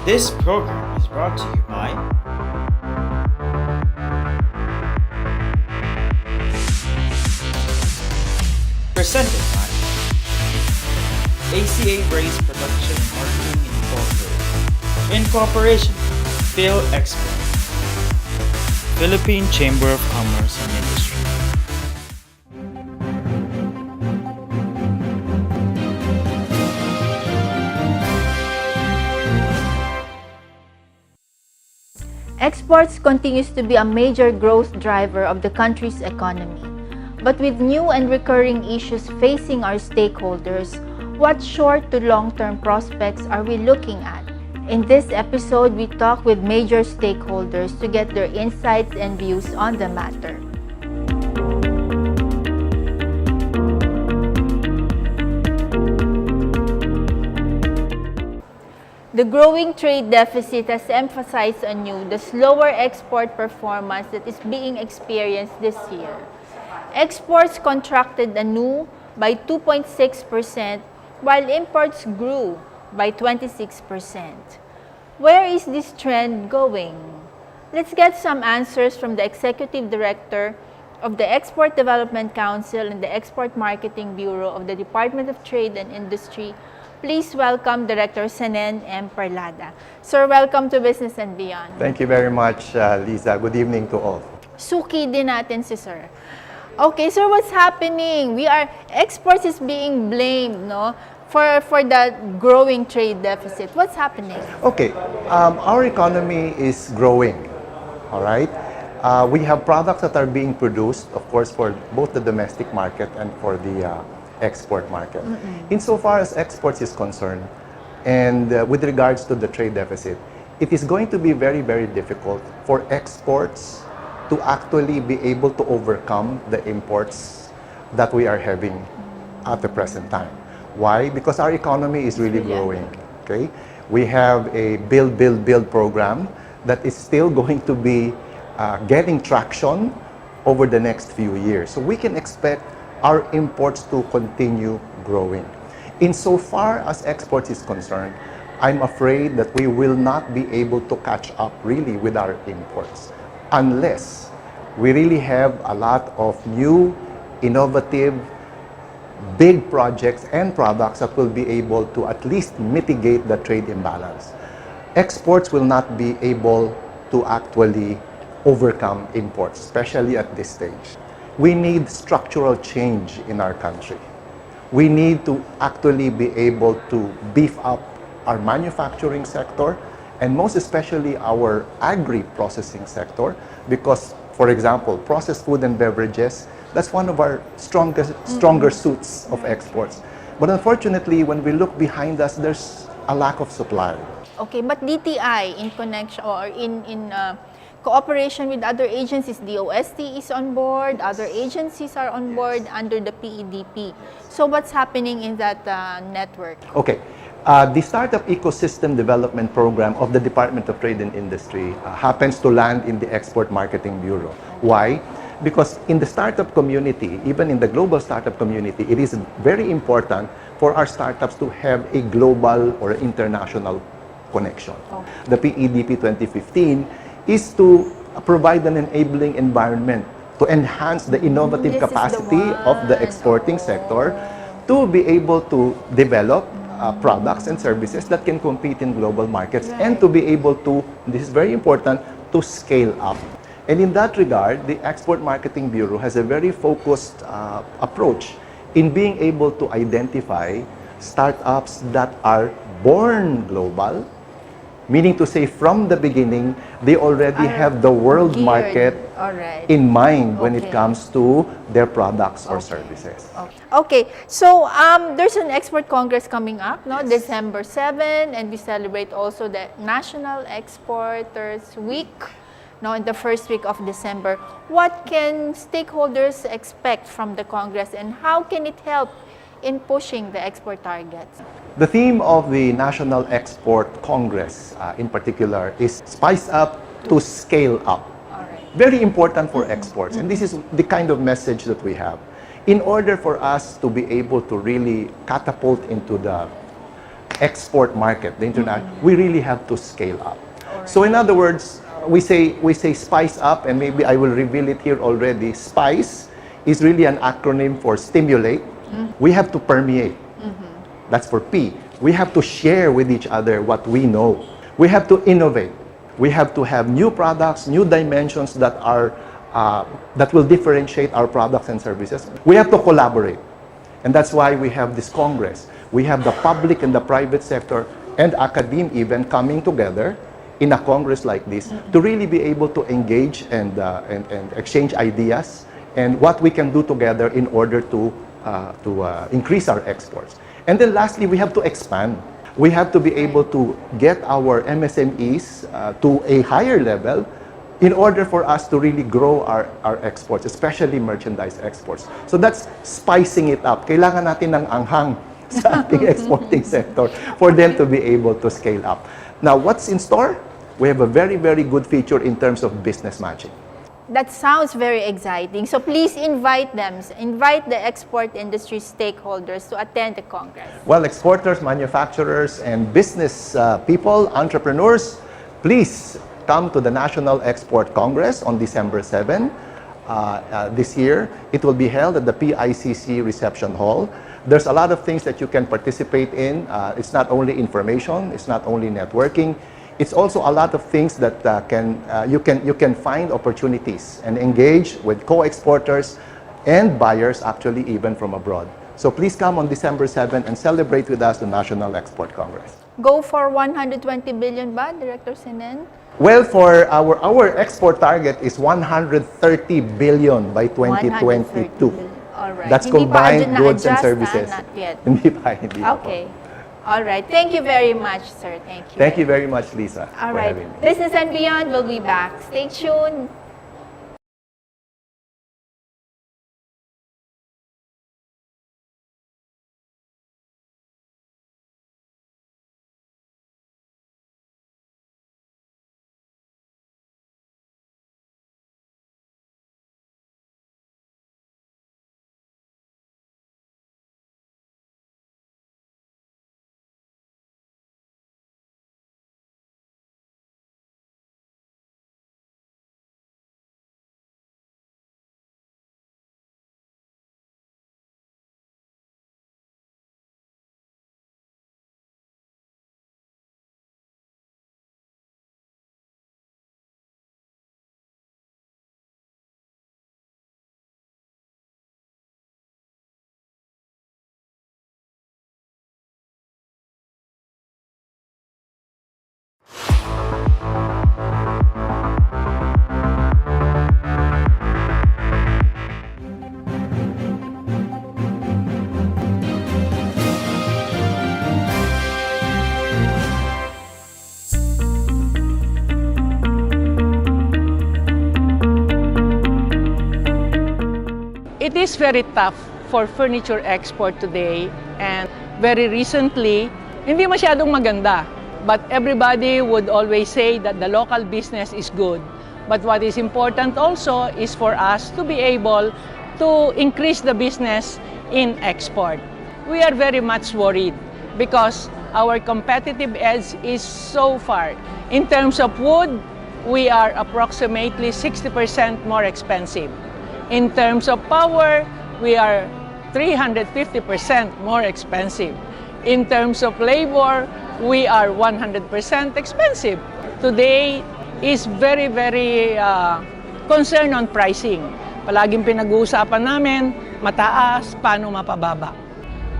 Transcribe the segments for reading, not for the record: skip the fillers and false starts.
This program is brought to you by presented by ACA Brace Production and Marketing Incorporated in cooperation with PHILEXPORT, Philippine Chamber of Commerce and Industry. Exports continues to be a major growth driver of the country's economy. But with new and recurring issues facing our stakeholders, what short to long-term prospects are we looking at? In this episode, we talk with major stakeholders to get their insights and views on the matter. The growing trade deficit has emphasized anew the slower export performance that is being experienced this year. Exports contracted anew by 2.6%, while imports grew by 26%. Where is this trend going? Let's get some answers from the Executive Director of the Export Development Council and the Export Marketing Bureau of the Department of Trade and Industry. Please welcome Director Senen M. Parlada. Sir, welcome to Business and Beyond. Thank you very much, Lisa. Good evening to all. Suki din natin si Sir. Okay, sir, what's happening? Exports is being blamed, no, for the growing trade deficit. What's happening? Okay, our economy is growing, all right? We have products that are being produced, of course, for both the domestic market and for the export market. Insofar as exports is concerned, and with regards to the trade deficit, it is going to be very, very difficult for exports to actually be able to overcome the imports that we are having at the present time. Why? Because our economy is really growing. Okay, we have a build program that is still going to be getting traction over the next few years. So we can expect our imports to continue growing. Insofar as exports is concerned, I'm afraid that we will not be able to catch up really with our imports unless we really have a lot of new, innovative, big projects and products that will be able to at least mitigate the trade imbalance. Exports will not be able to actually overcome imports, especially at this stage. We need structural change in our country. We need to actually be able to beef up our manufacturing sector and most especially our agri-processing sector because, for example, processed food and beverages, that's one of our stronger suits of exports. But unfortunately, when we look behind us, there's a lack of supply. Okay, but DTI in connection or in cooperation with other agencies, DOST is on board, other agencies are on board under the PEDP. So what's happening in that network? Okay, the Startup Ecosystem Development Program of the Department of Trade and Industry happens to land in the Export Marketing Bureau. Why? Because in the startup community, even in the global startup community, it is very important for our startups to have a global or international connection. Oh. The PEDP 2015 is to provide an enabling environment to enhance the innovative capacity of the exporting sector to be able to develop products and services that can compete in global markets and to be able to, this is very important, to scale up. And in that regard, the Export Marketing Bureau has a very focused approach in being able to identify startups that are born global, meaning to say from the beginning, they already have the world market in mind when it comes to their products or services. Okay, so there's an Export Congress coming up, no? December 7, and we celebrate also the National Exporters Week, no, in the first week of December. What can stakeholders expect from the Congress and how can it help in pushing the export targets? The theme of the National Export Congress in particular is Spice Up to Scale Up. Very important for exports, and this is the kind of message that we have. In order for us to be able to really catapult into the export market, the international, we really have to scale up. So in other words, we say spice up, and maybe I will reveal it here already. Spice is really an acronym for stimulate. We have to permeate. That's for P. We have to share with each other what we know. We have to innovate. We have to have new products, new dimensions that are that will differentiate our products and services. We have to collaborate. And that's why we have this Congress. We have the public and the private sector and academe even coming together in a Congress like this to really be able to engage and exchange ideas and what we can do together in order to increase our exports. And then lastly, we have to expand. We have to be able to get our MSMEs to a higher level in order for us to really grow our exports, especially merchandise exports. So that's spicing it up. Kailangan natin ng anghang sa ating exporting sector for them to be able to scale up. Now, what's in store? We have a very, very good feature in terms of business matching. That sounds very exciting. So please invite them, invite the export industry stakeholders to attend the Congress. Well, exporters, manufacturers, and business people, entrepreneurs, please come to the National Export Congress on December 7 this year. It will be held at the PICC Reception Hall. There's a lot of things that you can participate in. It's not only information, it's not only networking. It's also a lot of things that you can find opportunities and engage with co-exporters and buyers, actually even from abroad. So please come on December 7 and celebrate with us the National Export Congress. Go for 120 billion ba, Director Sinen? Well, for our export target is 130 billion by 2022. 130 billion. All right. That's Hindi pa combined goods and na-adjust, services. Not yet. Hindi pa, hindi pa po. Okay. All right. Thank you very much, sir. Thank you. Thank you very much, Lisa. All for right. having me. Business and Beyond will be back. Stay tuned. It is very tough for furniture export today, and very recently, hindi masyadong maganda. But everybody would always say that the local business is good. But what is important also is for us to be able to increase the business in export. We are very much worried because our competitive edge is so far. In terms of wood, we are approximately 60% more expensive. In terms of power, we are 350% more expensive. In terms of labor, we are 100% expensive. Today is very, very concerned on pricing. Palaging pinag-uusapan namin, mataas, paano mapababa.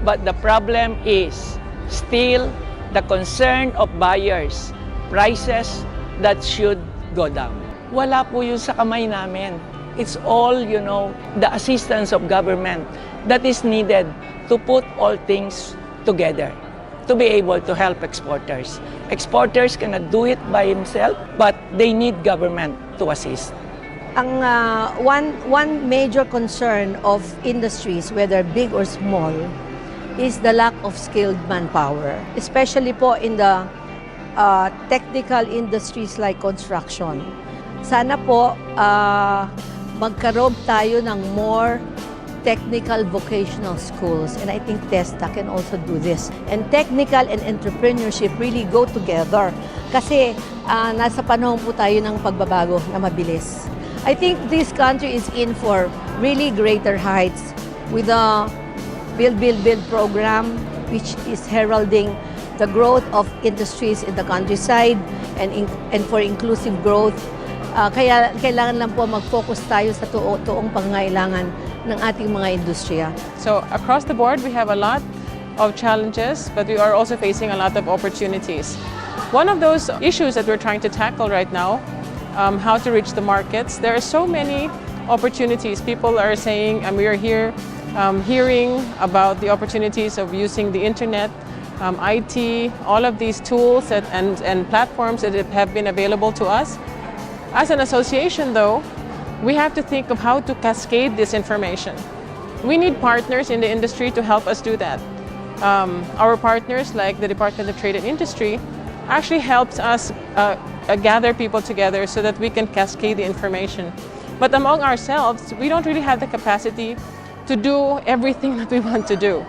But the problem is still the concern of buyers, prices that should go down. Wala po yun sa kamay namin. It's all, the assistance of government that is needed to put all things together to be able to help exporters. Exporters cannot do it by themselves, but they need government to assist. Ang one major concern of industries, whether big or small, is the lack of skilled manpower, especially po in the technical industries like construction. Sana po magkaroon tayo ng more technical vocational schools. And I think TESTA can also do this. And technical and entrepreneurship really go together. Kasi nasa panahon po tayo ng pagbabago na mabilis. I think this country is in for really greater heights with the Build, Build, Build program, which is heralding the growth of industries in the countryside and for inclusive growth. Kaya kailangan lang po mag-focus tayo sa toong pangangailangan ng ating mga industriya. So across the board, we have a lot of challenges, but we are also facing a lot of opportunities. One of those issues that we're trying to tackle right now, how to reach the markets. There are so many opportunities. People are saying, and we are here hearing about the opportunities of using the internet, IT, all of these tools and platforms that have been available to us. As an association, though, we have to think of how to cascade this information. We need partners in the industry to help us do that. Our partners, like the Department of Trade and Industry, actually helps us gather people together so that we can cascade the information. But among ourselves, we don't really have the capacity to do everything that we want to do.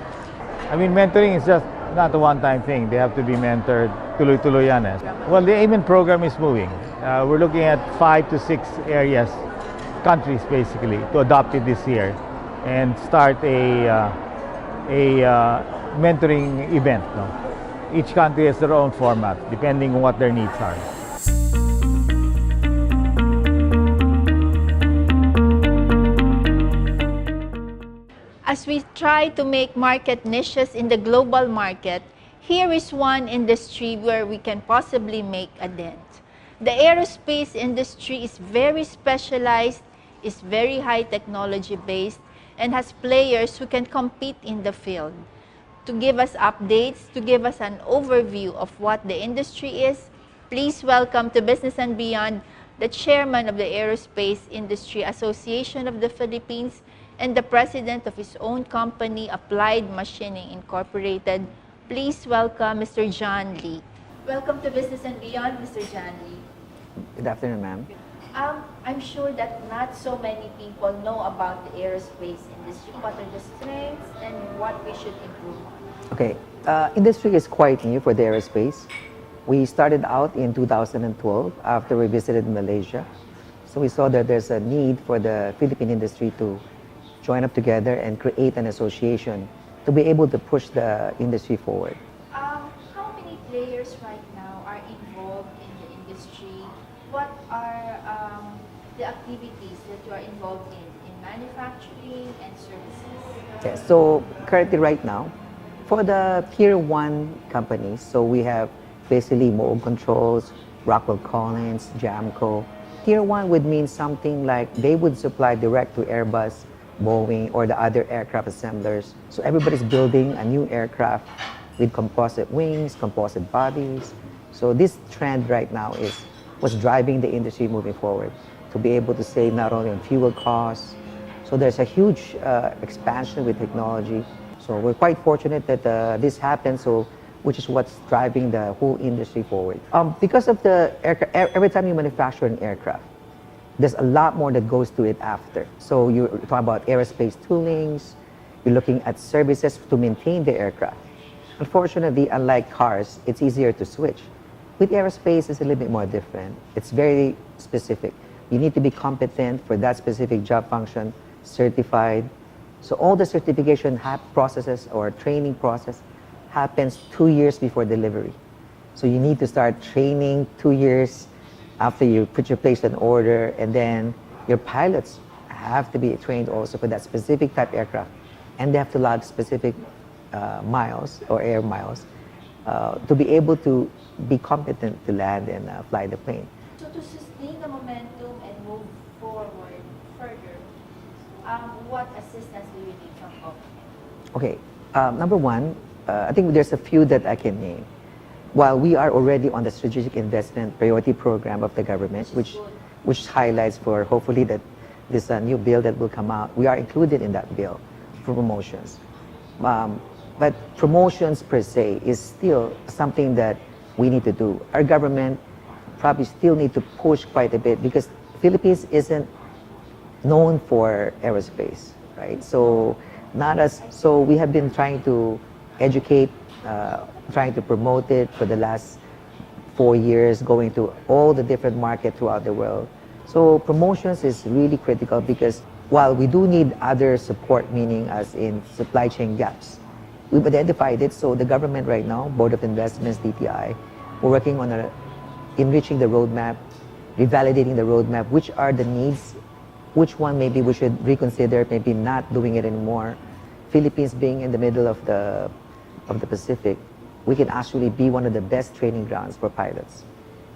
I mean, mentoring is just not a one-time thing. They have to be mentored. Tuloy-tuloy yan eh. Well, the AMEN program is moving. We're looking at 5 to 6 areas, countries basically, to adopt it this year and start a mentoring event. No? Each country has their own format, depending on what their needs are. As we try to make market niches in the global market, here is one industry where we can possibly make a dent. The aerospace industry is very specialized, is very high technology based, and has players who can compete in the field. To give us updates, to give us an overview of what the industry is, please welcome to Business and Beyond the Chairman of the Aerospace Industry Association of the Philippines and the President of his own company, Applied Machining Incorporated. Please welcome Mr. John Lee. Welcome to Business and Beyond, Mr. John Lee. Good afternoon, ma'am. I'm sure that not so many people know about the aerospace industry. What are the strengths and what we should improve on? Okay, industry is quite new for the aerospace. We started out in 2012 after we visited Malaysia. So we saw that there's a need for the Philippine industry to join up together and create an association to be able to push the industry forward. How many players right now are involved in the industry? What are the activities that you are involved in manufacturing and services? Okay, so currently right now, for the Tier 1 companies, so we have basically Moog Controls, Rockwell Collins, Jamco. Tier 1 would mean something like they would supply direct to Airbus, Boeing, or the other aircraft assemblers. So everybody's building a new aircraft with composite wings, composite bodies. So this trend right now is what's driving the industry moving forward, to be able to save not only on fuel costs. So there's a huge expansion with technology. So we're quite fortunate that this happened, so which is what's driving the whole industry forward. Because of the every time you manufacture an aircraft, there's a lot more that goes to it after. So you're talking about aerospace toolings, you're looking at services to maintain the aircraft. Unfortunately, unlike cars, it's easier to switch. With aerospace, it's a little bit more different. It's very specific. You need to be competent for that specific job function, certified. So all the certification processes or training process happens 2 years before delivery. So you need to start training 2 years after you place an order, and then your pilots have to be trained also for that specific type aircraft, and they have to log specific miles or air miles to be able to be competent to land and fly the plane. So to sustain the momentum and move forward further, what assistance do you need from government? Okay, number one, I think there's a few that I can name. While we are already on the strategic investment priority program of the government, which highlights for hopefully that this new bill that will come out, we are included in that bill for promotions. But promotions per se is still something that we need to do. Our government probably still need to push quite a bit because Philippines isn't known for aerospace. right? So we have been trying to educate, trying to promote it for the last 4 years, going to all the different markets throughout the world. So promotions is really critical because while we do need other support, meaning as in supply chain gaps, we've identified it. So the government right now, Board of Investments, DTI, we're working on enriching the roadmap, revalidating the roadmap, which are the needs, which one maybe we should reconsider, maybe not doing it anymore. Philippines being in the middle of the Pacific, we can actually be one of the best training grounds for pilots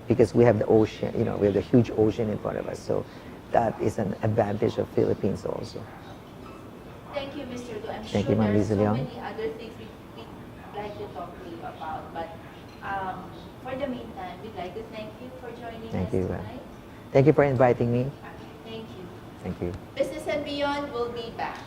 because we have the ocean, we have the huge ocean in front of us. So that is an advantage of Philippines also. Thank you, Mr. Du. I'm Thank sure you, Ma'am there are so Lizzie Leong. many other things we'd like to talk to you about, but for the meantime, we'd like to thank you for joining Thank us you, ma'am. tonight. Thank you for inviting me. Thank you. Thank you. Business and Beyond will be back.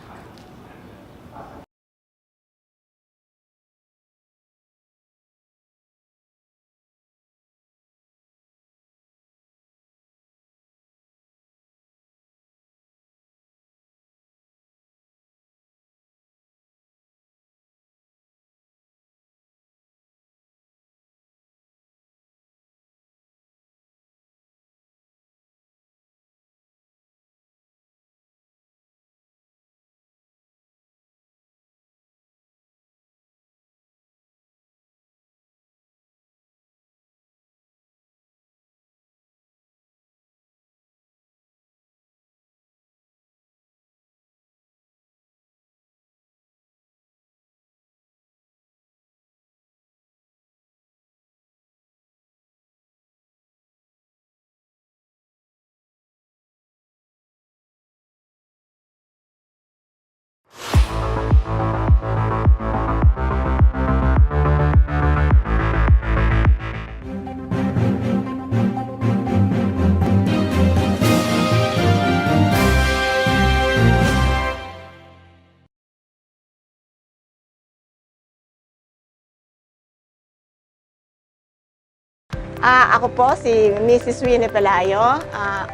Ako po si Mrs. Winnie Pelayo,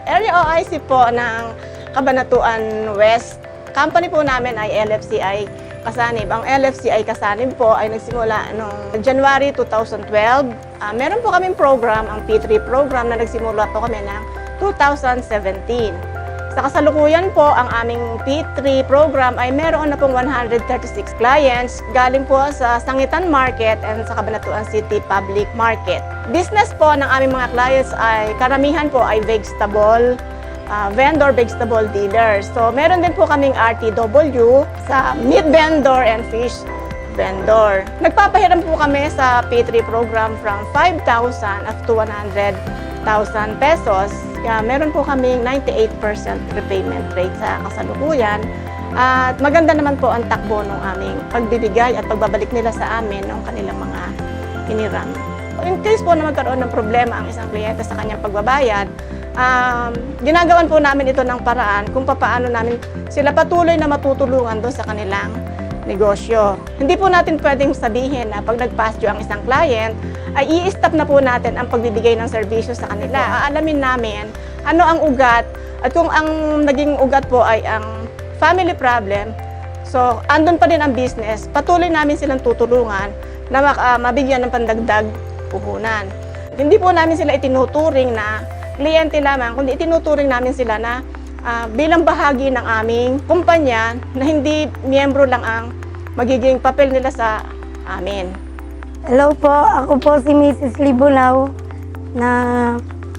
Area OIC po ng Cabanatuan West. Company po namin ay LFCI Kasanib. Ang LFCI Kasanib po ay nagsimula noong January 2012. Meron po kaming program, ang P3 program na nagsimula po kami ng 2017. Sa kasalukuyan po, ang aming P3 program ay meron na pong 136 clients galing po sa Sangitan Market and sa Cabanatuan City Public Market. Business po ng aming mga clients ay karamihan po ay vegetable vendor, vegetable dealers. So meron din po kaming RTW sa meat vendor and fish vendor. Nagpapahiram po kami sa P3 program from 5,000 up to 100,000 pesos. Kaya meron po kaming 98% repayment rate sa kasalukuyan. At maganda naman po ang takbo ng aming pagbibigay at pagbabalik nila sa amin ng kanilang mga hiniram. In case po na magkaroon ng problema ang isang kliyente sa kanyang pagbabayad, ginagawan po namin ito ng paraan kung paano namin sila patuloy na matutulungan doon sa kanilang negosyo. Hindi po natin pwedeng sabihin na pag nag-past due ang isang client, ay i-stop na po natin ang pagbibigay ng serbisyo sa kanila. Aalamin namin ano ang ugat at kung ang naging ugat po ay ang family problem, so andun pa din ang business, patuloy namin silang tutulungan na mabigyan ng pandagdag puhunan. Hindi po namin sila itinuturing na kliyente lamang, kundi itinuturing namin sila na bilang bahagi ng aming kumpanya na hindi miyembro lang ang magiging papel nila sa amin. Hello po, ako po si Mrs. Libulaw na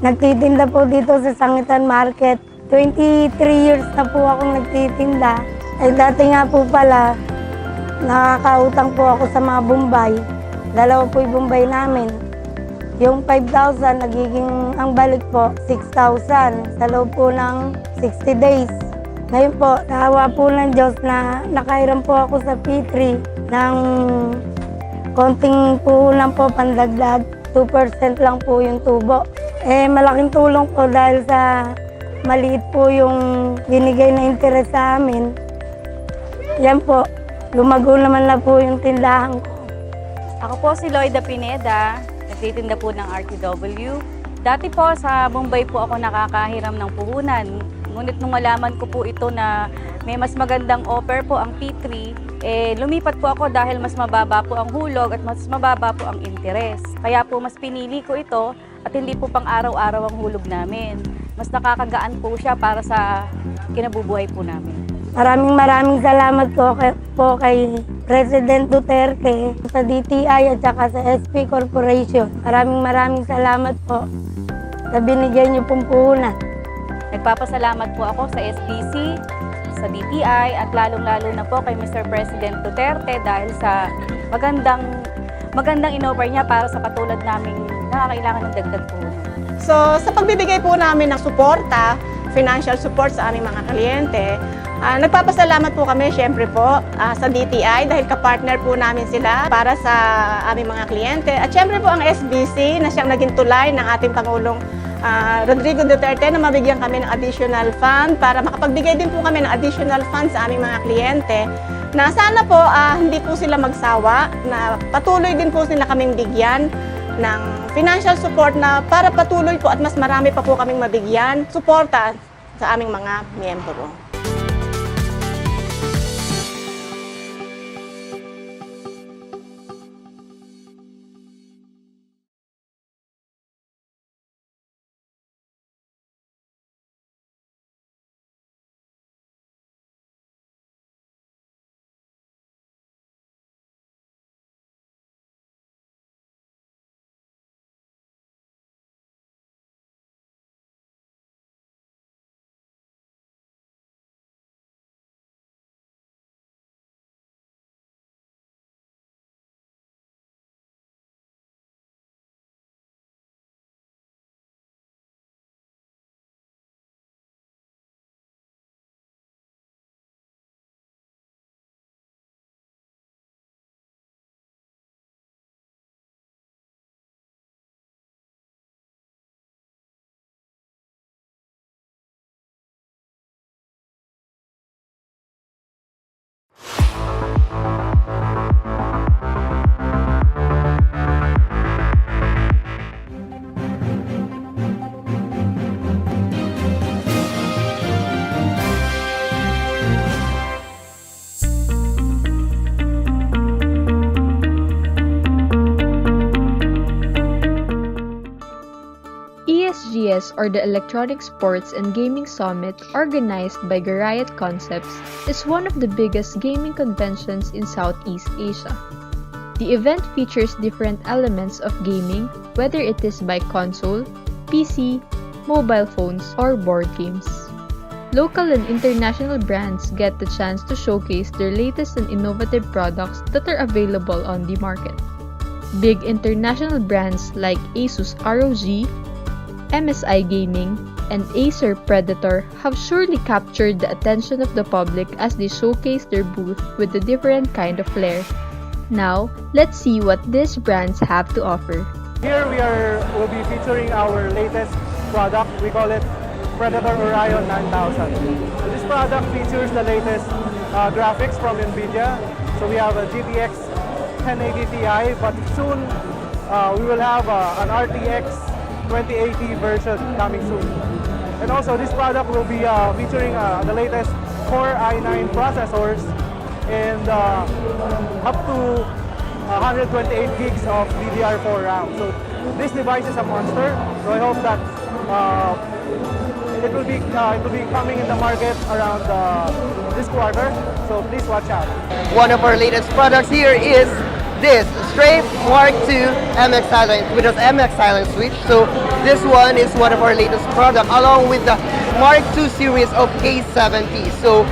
nagtitinda po dito sa Sangitan Market. 23 years na po akong nagtitinda. Ay dati nga po pala, nakakautang po ako sa mga Bombay. Dalawa po yung Bombay namin. Yung 5,000, nagiging ang balik po, 6,000 sa loob po ng 60 days. Ngayon po, naawa po ng Diyos na nakairam po ako sa P3 ng konting puhunan po, pandagdag. 2% lang po yung tubo. Malaking tulong po dahil sa maliit po yung binigay na interes sa amin. Yan po, lumago naman na po yung tindahan ko. Ako po si Lloyda Pineda, nagtitinda po ng RTW. Dati po sa Mumbai po ako nakakahiram ng puhunan. Ngunit nung malaman ko po ito na may mas magandang offer po ang P3, lumipat po ako dahil mas mababa po ang hulog at mas mababa po ang interes. Kaya po mas pinili ko ito at hindi po pang araw-araw ang hulog namin. Mas nakakagaan po siya para sa kinabubuhay po namin. Maraming salamat po kay President Duterte sa DTI at saka sa SP Corporation. Maraming salamat po sa binigay niyo pong puhunan. Nagpapasalamat po ako sa SBC, sa DTI at lalong-lalo na po kay Mr. President Duterte dahil sa magandang in-offer niya para sa katulad naming nakakailangan ng dagdag puhunan. So sa pagbibigay po namin ng suporta, financial support sa aming mga kliyente, nagpapasalamat po kami syempre po sa DTI dahil kapartner po namin sila para sa aming mga kliyente. At syempre po ang SBC na siyang naging tulay ng ating Pangulong Rodrigo Duterte na mabigyan kami ng additional fund para makapagbigay din po kami ng additional fund sa aming mga kliyente na sana po hindi po sila magsawa, na patuloy din po sila kaming bigyan ng financial support na para patuloy po at mas marami pa po kaming mabigyan suporta sa aming mga miyembro. ESGS, or the Electronic Sports and Gaming Summit, organized by Garayat Concepts, is one of the biggest gaming conventions in Southeast Asia. The event features different elements of gaming, whether it is by console, PC, mobile phones, or board games. Local and international brands get the chance to showcase their latest and innovative products that are available on the market. Big international brands like Asus ROG, MSI Gaming, and Acer Predator have surely captured the attention of the public as they showcase their booth with a different kind of flair. Now, let's see what these brands have to offer. Here we'll be featuring our latest product. We call it Predator Orion 9000. So this product features the latest graphics from NVIDIA. So we have a GTX 1080 Ti, but soon we will have an RTX 2080 version coming soon. And also this product will be featuring the latest Core i9 processors and up to 128 gigs of DDR4 RAM. So this device is a monster. So I hope that it will be coming in the market around this quarter. So please watch out. One of our latest products here is this Strafe Mark II MX Silent with an MX Silent switch. So this one is one of our latest products along with the Mark II series of K70. So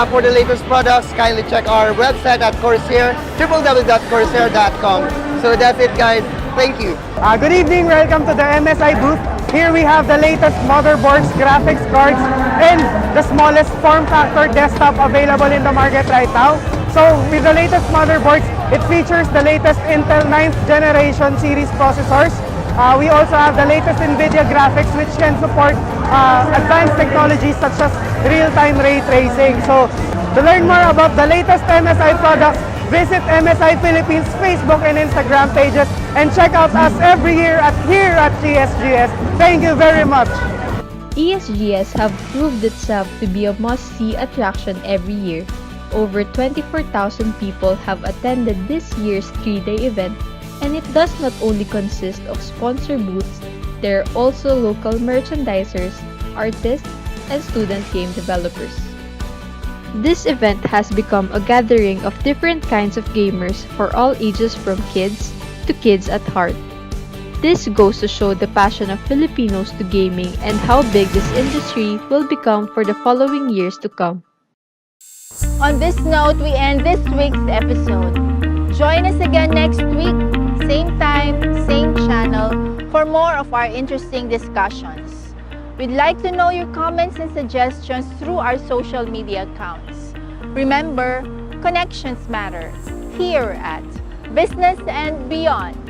for the latest products, kindly check our website at Corsair, www.corsair.com. So that's it, guys. Thank you. Good evening. Welcome to the MSI booth. Here we have the latest motherboards, graphics cards, and the smallest form factor desktop available in the market right now. So with the latest motherboards, it features the latest Intel 9th generation series processors. We also have the latest NVIDIA graphics which can support advanced technologies such as real-time ray tracing. So to learn more about the latest MSI products, visit MSI Philippines Facebook and Instagram pages and check out us every year here at GSGS. Thank you very much. ESGS have proved itself to be a must-see attraction every year. Over 24,000 people have attended this year's 3-day event, and it does not only consist of sponsor booths, there are also local merchandisers, artists, and student game developers. This event has become a gathering of different kinds of gamers for all ages from kids to kids at heart. This goes to show the passion of Filipinos to gaming and how big this industry will become for the following years to come. On this note, we end this week's episode. Join us again next week, same time, same channel, for more of our interesting discussions. We'd like to know your comments and suggestions through our social media accounts. Remember, connections matter here at Business and Beyond.